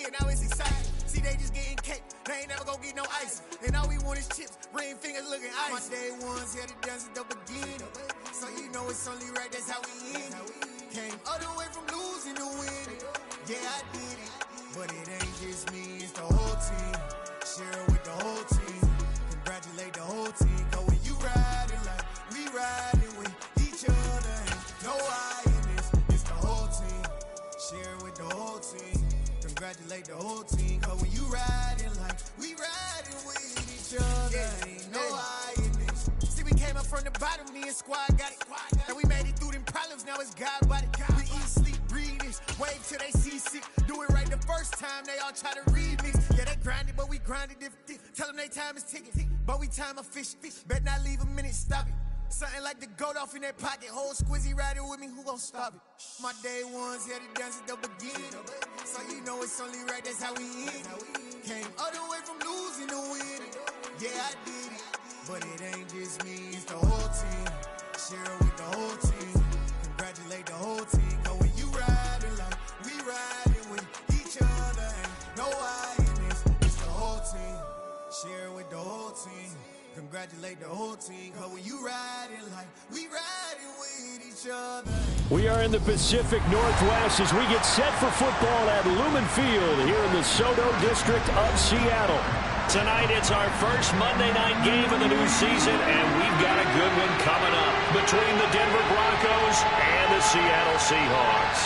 Yeah, now it's exciting. See, they just getting cake. They ain't never gonna get no ice. And all we want is chips. Ring fingers looking ice. My day ones here to dance at the beginning. So you know it's only right, that's how we end it. Came all the way from losing to winning. Yeah, I did it. But it ain't just me, it's the whole team. Share it with the whole team. Congratulate the whole team. Cause when you riding like we riding with each other, ain't no I in this. It's the whole team. Share it with the whole team. Congratulate the whole team. Cause when you riding like we riding with each other, ain't no I in this. See, we came up from the bottom, me and squad got it. And we made it through them problems, now it's God body. We eat, sleep, breathe this. Wave till they see sick. Do it right the first time, they all try to remix. Yeah, they grinded, but we grinded different. Tell them they time is ticking, but we time a fish. Bet not leave a minute, stop it. Something like the goat off in their pocket. Whole squizzy riding with me, who gon' stop it? My day ones here to dance at the beginning. So you know it's only right, that's how we end it. Came all the way from losing to winning. Yeah, I did it. But it ain't just me, it's the whole team. Share it with the whole team. Congratulate the whole team. Cause when you riding like we riding with each other, ain't no I in this. It's the whole team. Share it with the whole team. Congratulate the whole team. Cause when you riding like we riding with each other. We are in the Pacific Northwest as we get set for football at Lumen Field here in the Soto District of Seattle. Tonight, it's our first Monday night game of the new season, and we've got a good one coming up between the Denver Broncos and the Seattle Seahawks.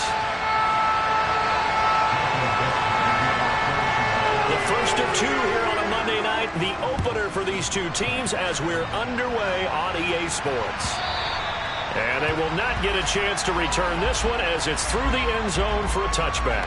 The first of two here on a Monday night, the opener for these two teams as we're underway on EA Sports. And they will not get a chance to return this one as it's through the end zone for a touchback.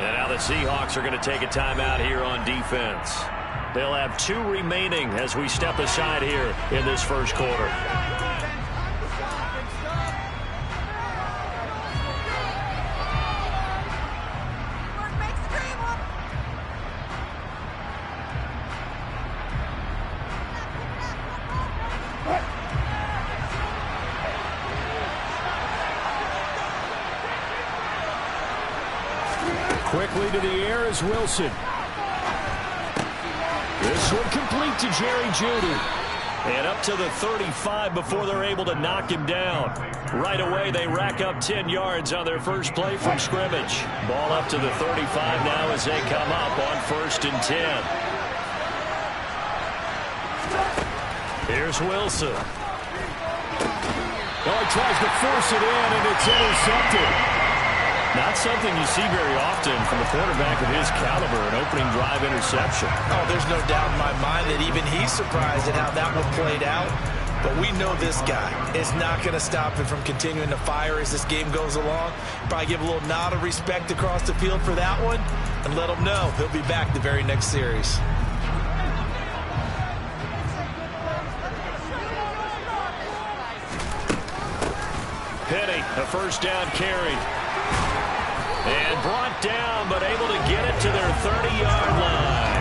And now the Seahawks are going to take a timeout here on defense. They'll have two remaining as we step aside here in this first quarter. Quickly to the air is Wilson. This one complete to Jerry Jeudy. And up to the 35 before they're able to knock him down. Right away, they rack up 10 yards on their first play from scrimmage. Ball up to the 35 now as they come up on 1st and 10. Here's Wilson. Oh, he tries to force it in, and it's intercepted. Not something you see very often from a quarterback of his caliber, an opening drive interception. Oh, there's no doubt in my mind that even he's surprised at how that one played out. But we know this guy is not going to stop him from continuing to fire as this game goes along. Probably give a little nod of respect across the field for that one and let him know he'll be back the very next series. Penny, a first down carry. And brought down, but able to get it to their 30-yard line.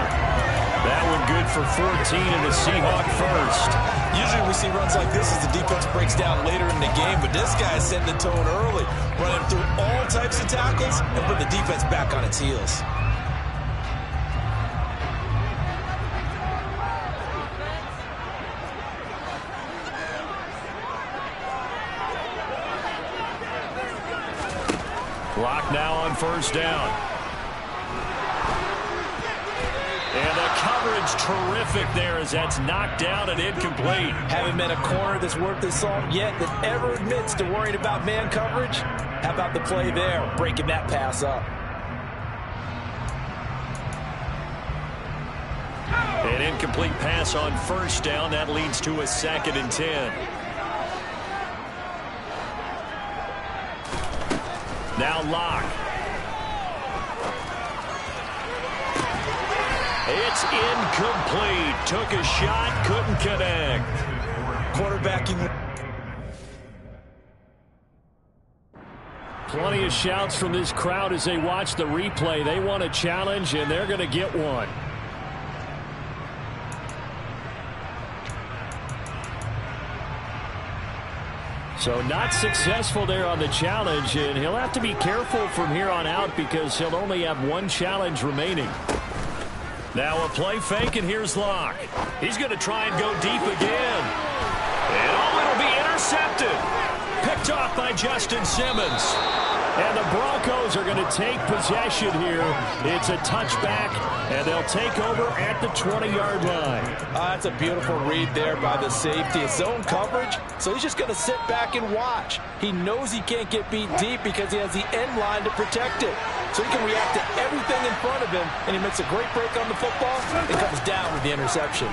That one good for 14 in the Seahawk first. Usually we see runs like this as the defense breaks down later in the game, but this guy is setting the tone early, running through all types of tackles and putting the defense back on its heels. Clock now on first down. And the coverage terrific there as that's knocked down and incomplete. Haven't met a corner that's worth his salt yet that ever admits to worrying about man coverage. How about the play there, breaking that pass up? An incomplete pass on first down. That leads to a 2nd and 10. Now Locke. It's incomplete. Took a shot, couldn't connect. Quarterbacking. Plenty of shouts from this crowd as they watch the replay. They want a challenge, and they're going to get one. So not successful there on the challenge, and he'll have to be careful from here on out because he'll only have one challenge remaining. Now a play fake, and here's Locke. He's going to try and go deep again. And it'll be intercepted. Picked off by Justin Simmons. And the Broncos are going to take possession here. It's a touchback, and they'll take over at the 20-yard line. That's a beautiful read there by the safety. It's zone coverage, so he's just going to sit back and watch. He knows he can't get beat deep because he has the end line to protect it. So he can react to everything in front of him, and he makes a great break on the football and comes down with the interception.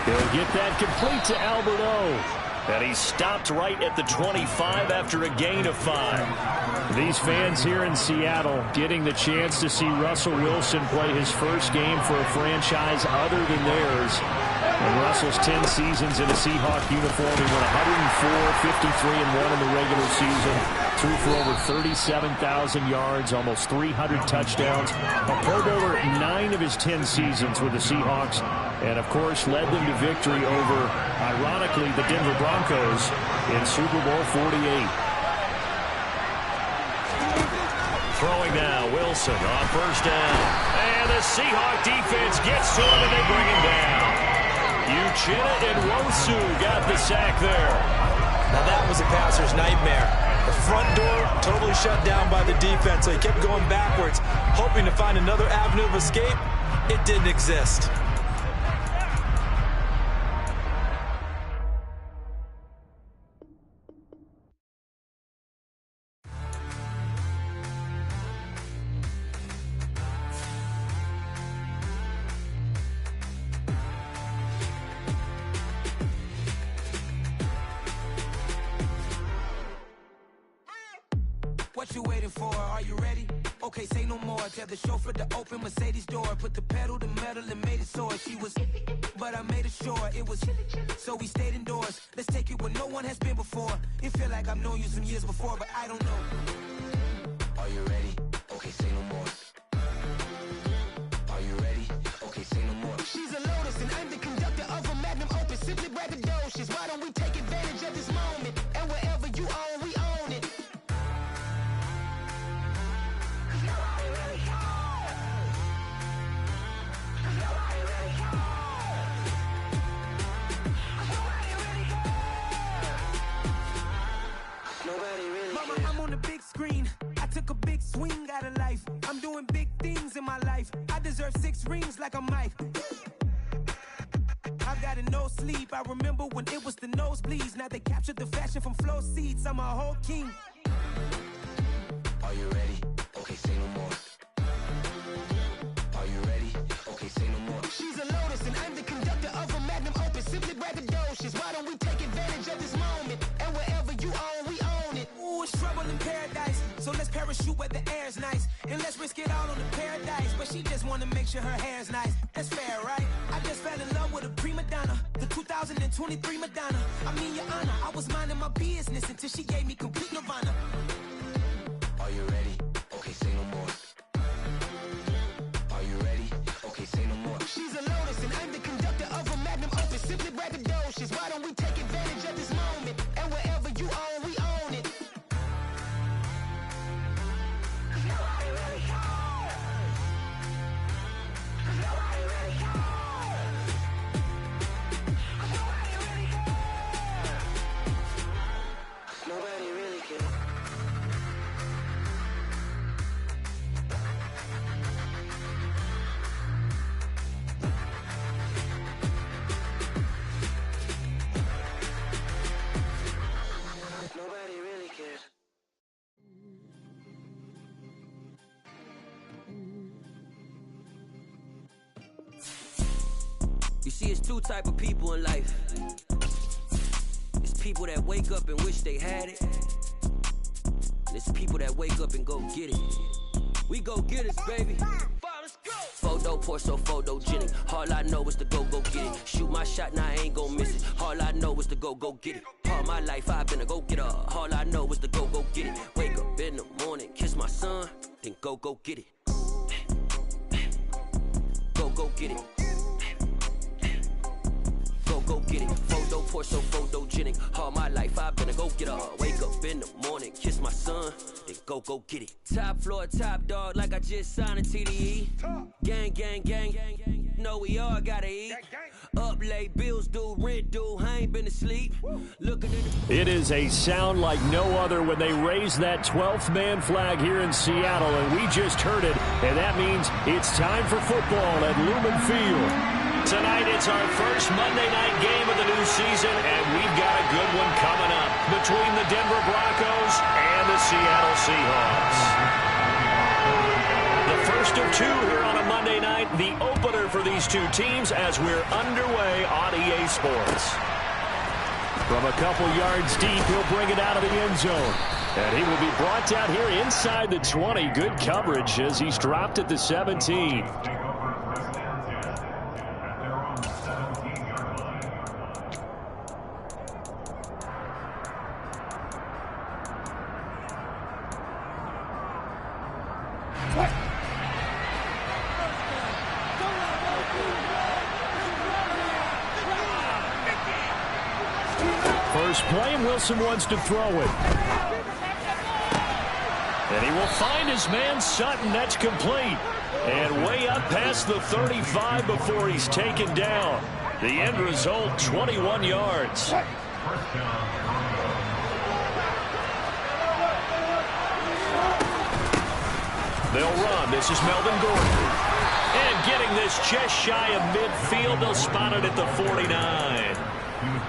He'll get that complete to Albert O. And he stopped right at the 25 after a gain of 5. These fans here in Seattle getting the chance to see Russell Wilson play his first game for a franchise other than theirs. And Russell's 10 seasons in a Seahawk uniform, he went 104, 53-1 in the regular season. Threw for over 37,000 yards, almost 300 touchdowns. A Pro Bowler 9 of his 10 seasons with the Seahawks. And, of course, led them to victory over, ironically, the Denver Broncos in Super Bowl 48. Throwing now, Wilson on first down. And the Seahawk defense gets to him, and they bring him down. Uchenna and Wosu got the sack there. Now that was a passer's nightmare. The front door totally shut down by the defense, so he kept going backwards, hoping to find another avenue of escape. It didn't exist. What you waiting for? Are you ready? Okay, say no more. Tell the chauffeur to open Mercedes door. Put the pedal to metal and made it soar. She was, but I made it sure it was. So we stayed indoors. Let's take it where no one has been before. It feel like I've known you some years before, but I don't know. Are you ready? Okay, say no more. Are you ready? Okay, say no more. She's a Lotus and I'm the conductor of a Magnum Opus. Simply braggadocious. Why don't we take advantage of this moment? And wherever you own, we own it. Mama, I'm on the big screen. I took a big swing out of life. I'm doing big things in my life. I deserve 6 rings like a Mike. I've got no sleep. I remember when it was the nosebleeds. Now they captured the fashion from flow seats. I'm a whole king. Are you ready? Okay, say no more. Are you ready? Okay, say no more. She's a Lotus and I'm the conductor of a Magnum Opus. Simply braggadocious. Why don't we take advantage of this moment? And wherever you own, we own it. Ooh, it's trouble in paradise. So let's parachute where the air's nice. And let's risk it all on the paradise. But she just wanna make sure her hair's nice. That's fair, right? I just fell in love with a prima donna. The 2023 Madonna. I mean, your honor, I was minding my business until she gave me complete nirvana. Are you ready? Okay, say no more. Are you ready? Okay, say no more. She's a Lotus and I'm the conductor of a Magnum Opus. Simply braggadocious. Why don't we take advantage of this moment? And wherever you own, we own it. Nobody really cares. Nobody really cares. Nobody really cares. Nobody really cares. Nobody really cares. You see, it's 2 type of people in life. It's people that wake up and wish they had it. And it's people that wake up and go get it. We go get it, baby. Let's go. Photo, pour so photogenic. All I know is to go get it. Shoot my shot, now I ain't gon' miss it. All I know is to go get it. All my life I've been a go-getter. All I know is to go get it. Wake up in the morning, kiss my son, then go get it. Go get it. Go get it. Photo, pour so photogenic. All my life I've been a go-getter. Wake up in the morning, kiss my son, then go get it. Top floor, top dog, like I just signed a TDE. Gang, gang, gang. Know we all gotta eat. Up late, bills due, rent due, I ain't been asleep. Looking at It is a sound like no other when they raise that 12th man flag here in Seattle, and we just heard it, and that means it's time for football at Lumen Field. Tonight, it's our first Monday night game of the new season, and we've got a good one coming up between the Denver Broncos and the Seattle Seahawks. The first of two here on a Monday night, the opener for these two teams as we're underway on EA Sports. From a couple yards deep, he'll bring it out of the end zone. And he will be brought down here inside the 20. Good coverage as he's dropped at the 17. First play, and Wilson wants to throw it. And he will find his man Sutton. That's complete. And way up past the 35 before he's taken down. The end result, 21 yards. They'll run. This is Melvin Gordon. And getting this just shy of midfield, they'll spot it at the 49.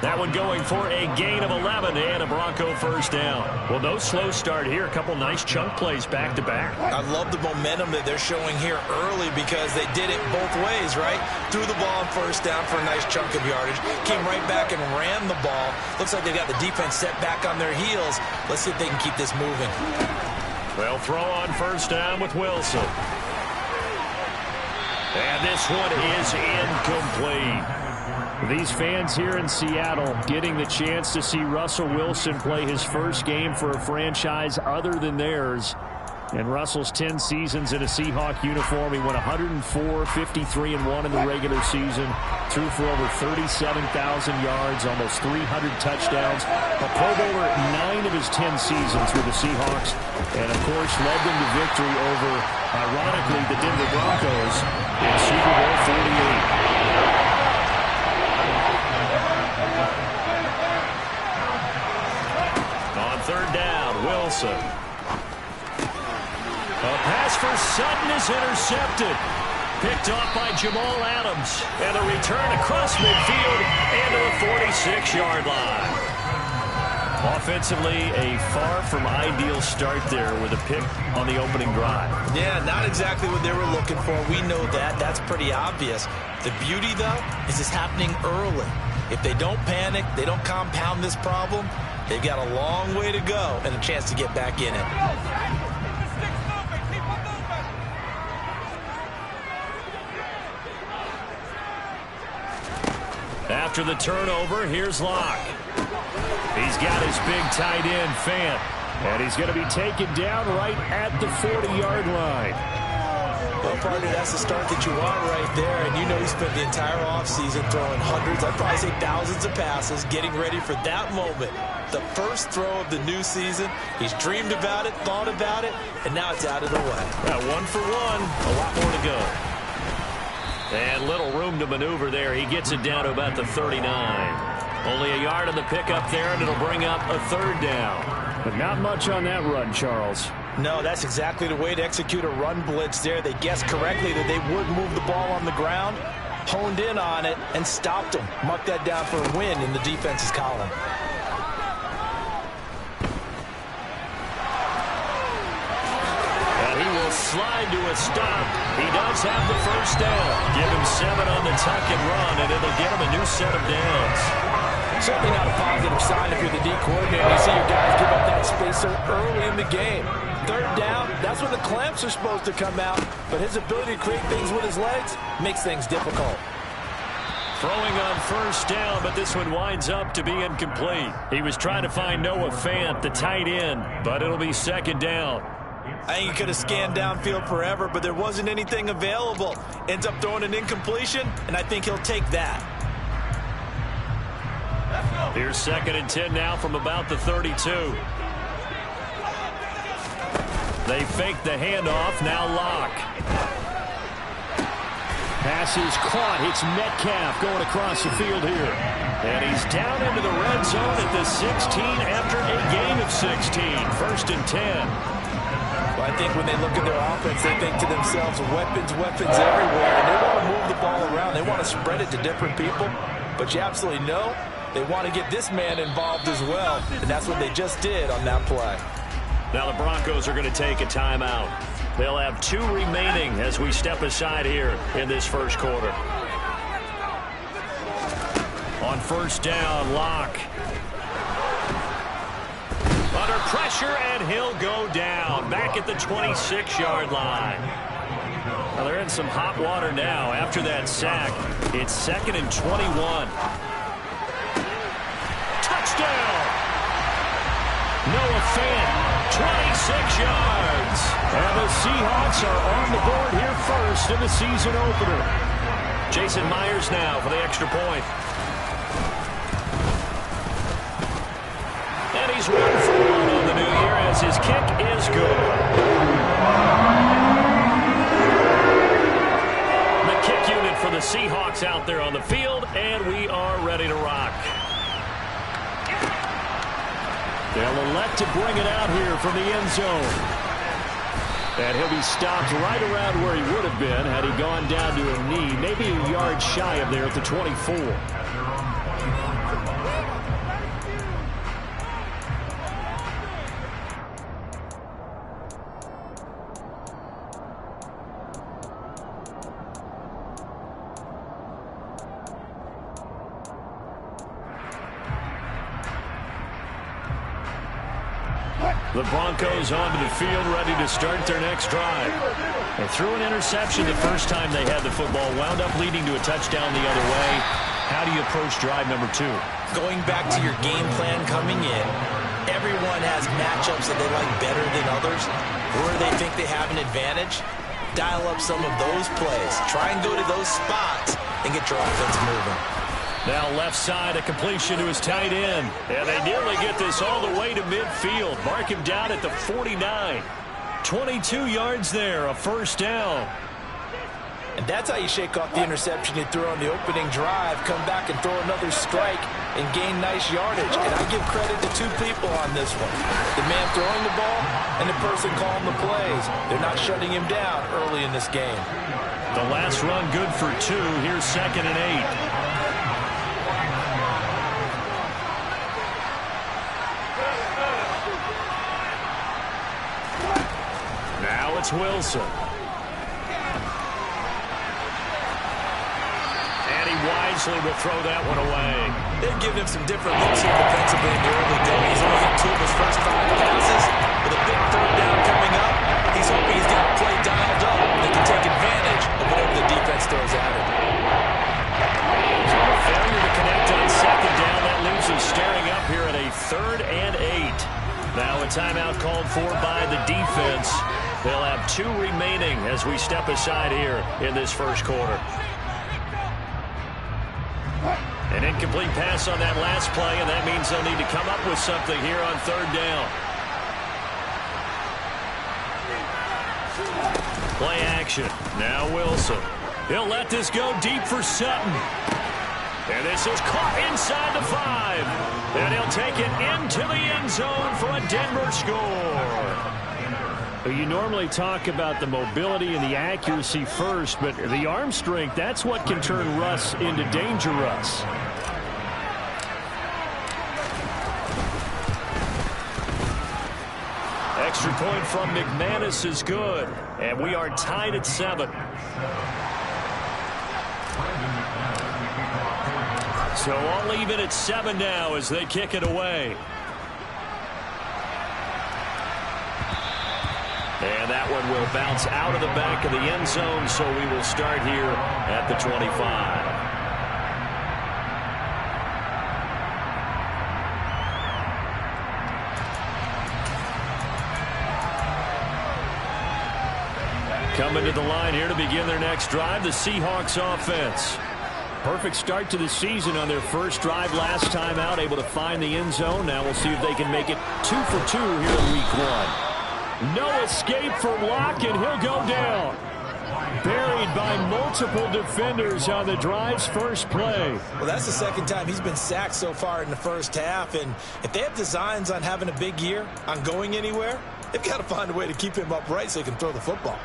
That one going for a gain of 11 and a Bronco first down. Well, no slow start here. A couple nice chunk plays back-to-back. I love the momentum that they're showing here early because they did it both ways, right? Threw the ball on first down for a nice chunk of yardage. Came right back and ran the ball. Looks like they've got the defense set back on their heels. Let's see if they can keep this moving. They'll throw on first down with Wilson. And this one is incomplete. These fans here in Seattle getting the chance to see Russell Wilson play his first game for a franchise other than theirs. And Russell's 10 seasons in a Seahawk uniform. He went 104, 53-1 in the regular season. Threw for over 37,000 yards, almost 300 touchdowns. A Pro Bowler 9 of his 10 seasons with the Seahawks. And, of course, led them to victory over, ironically, the Denver Broncos in Super Bowl 48. Third down, Wilson. A pass for Sutton is intercepted. Picked off by Jamal Adams. And a return across midfield into the 46-yard line. Offensively, a far from ideal start there with a pick on the opening drive. Yeah, not exactly what they were looking for. We know that. That's pretty obvious. The beauty, though, is it's happening early. If they don't panic, they don't compound this problem, they've got a long way to go and a chance to get back in it. After the turnover, here's Locke. He's got his big tight end, Fant. And he's going to be taken down right at the 40-yard line. Well, partner, that's the start that you want right there. And you know he spent the entire offseason throwing hundreds, I'd probably say thousands of passes, getting ready for that moment. The first throw of the new season. He's dreamed about it, thought about it, and now it's out of the way. Yeah, 1 for 1, a lot more to go. And little room to maneuver there. He gets it down to about the 39. Only a yard on the pickup there, and it'll bring up a third down. But not much on that run, Charles. No, that's exactly the way to execute a run blitz there. They guessed correctly that they would move the ball on the ground, honed in on it, and stopped them. Mark that down for a win in the defense's column. And he will slide to a stop. He does have the first down. Give him 7 on the tuck and run, and it'll get him a new set of downs. Certainly not a positive sign if you're the D coordinator. You see your guys give up that space so early in the game. Third down, that's That's when the clamps are supposed to come out, but his ability to create things with his legs makes things difficult. Throwing on first down, but this one winds up to be incomplete. He was trying to find Noah Fant, the tight end, but it'll be second down. I think he could have scanned downfield forever, but there wasn't anything available. Ends up throwing an incompletion, and I think he'll take that. Here's 2nd and 10 now from about the 32. They fake the handoff, now Locke. Pass is caught. It's Metcalf going across the field here. And he's down into the red zone at the 16 after a gain of 16. 1st and 10. Well, I think when they look at their offense, they think to themselves, weapons, weapons everywhere. And they want to move the ball around. They want to spread it to different people. But you absolutely know they want to get this man involved as well. And that's what they just did on that play. Now the Broncos are going to take a timeout. They'll have 2 remaining as we step aside here in this first quarter. On first down, Locke. Under pressure, and he'll go down. Back at the 26-yard line. Well, they're in some hot water now after that sack. It's 2nd and 21. Touchdown! Noah Fant. 26 yards. And the Seahawks are on the board here first in the season opener. Jason Myers now for the extra point. And he's 1 for 1 on the new year as his kick is good. The kick unit for the Seahawks out there on the field, and we are ready to rock. They'll elect to bring it out here from the end zone. And he'll be stopped right around where he would have been had he gone down to a knee, maybe a yard shy of there at the 24. The Broncos onto the field, ready to start their next drive. They threw an interception the first time they had the football, wound up leading to a touchdown the other way. How do you approach drive number 2? Going back to your game plan coming in, everyone has matchups that they like better than others. Where they think they have an advantage, dial up some of those plays. Try and go to those spots and get your offense moving. Now left side, a completion to his tight end. And they nearly get this all the way to midfield. Mark him down at the 49. 22 yards there, a first down. And that's how you shake off the interception you threw on the opening drive, come back and throw another strike and gain nice yardage. And I give credit to 2 people on this one. The man throwing the ball and the person calling the plays. They're not shutting him down early in this game. The last run good for 2. Here's 2nd and 8. Now it's Wilson. And he wisely will throw that one away. They've given him some different looks here defensively in the early days. He's only hit 2 of his first 5 passes. With a big 3rd down coming up, he's hoping he's got a play dialed up that can take advantage of whatever the defense throws at him. So a failure to connect on 2nd down. That leaves him staring up here at a 3rd and 8. Now a timeout called for by the defense. They'll have 2 remaining as we step aside here in this first quarter. An incomplete pass on that last play, and that means they'll need to come up with something here on 3rd down. Play action. Now Wilson. He'll let this go deep for Sutton. And this is caught inside the 5. And he'll take it into the end zone for a Denver score. You normally talk about the mobility and the accuracy first, but the arm strength, that's what can turn Russ into Danger Russ. Extra point from McManus is good, and we are tied at 7. So all even at 7 now as they kick it away. And that one will bounce out of the back of the end zone, so we will start here at the 25. Coming to the line here to begin their next drive, the Seahawks offense. Perfect start to the season on their first drive last time out, able to find the end zone. Now we'll see if they can make it 2 for 2 here in week 1. No escape from Locke, and he'll go down. Buried by multiple defenders on the drive's first play. Well, that's the second time he's been sacked so far in the first half, and if they have designs on having a big year, on going anywhere, they've got to find a way to keep him upright so he can throw the football.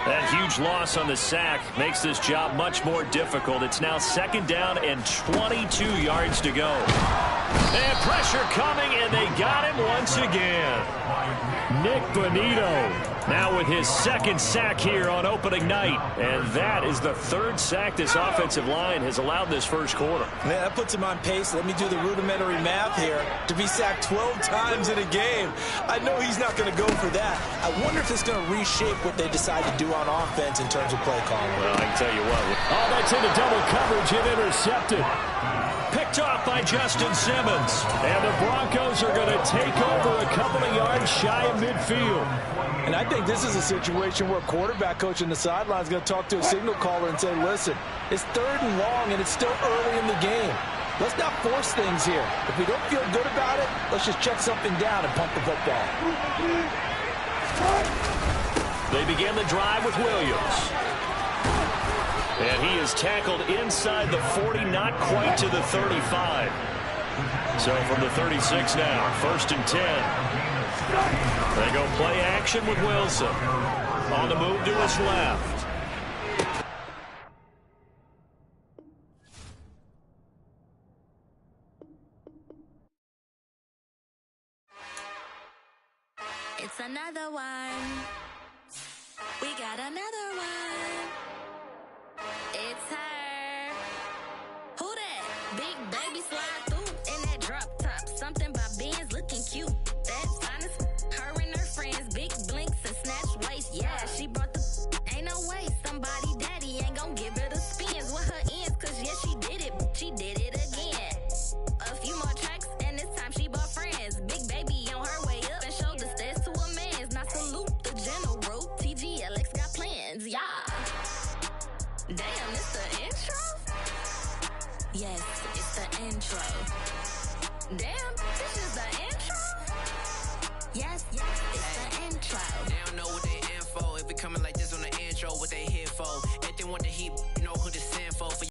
That huge loss on the sack makes this job much more difficult. It's now 2nd down and 22 yards to go. And pressure coming, and they got him once again. Nick Bonito now with his 2nd sack here on opening night. And that is the 3rd sack this offensive line has allowed this first quarter. Man, that puts him on pace. Let me do the rudimentary math here. To be sacked 12 times in a game, I know he's not going to go for that. I wonder if it's going to reshape what they decide to do on offense in terms of play calling. Well, I can tell you what. Oh, that's into double coverage and intercepted. Picked off by Justin Simmons. And the Broncos are going to take over a couple of yards shy of midfield. And I think this is a situation where quarterback coach on the sideline is going to talk to a signal caller and say, listen, it's 3rd and long and it's still early in the game. Let's not force things here. If we don't feel good about it, let's just check something down and pump the football. They begin the drive with Williams. And he is tackled inside the 40, not quite to the 35. So from the 36 now, 1st and 10. They go play action with Wilson. On the move to his left. It's another one. We got another one. It's her. Who that? Big baby slide through in that drop top. Something by Benz looking cute. That's honest. Her and her friends, big blinks and snatch waist. Yeah, she brought the ain't no way. Somebody daddy ain't gon' give her the spins with her ends. Cause yeah, she did it. She did it again. A few more tracks and this time she bought friends. Big baby on her way up and showed the stairs to a man's. Now salute the general. TGLX got plans, yeah. Damn, it's the intro? Yes, it's the intro. Damn, this is the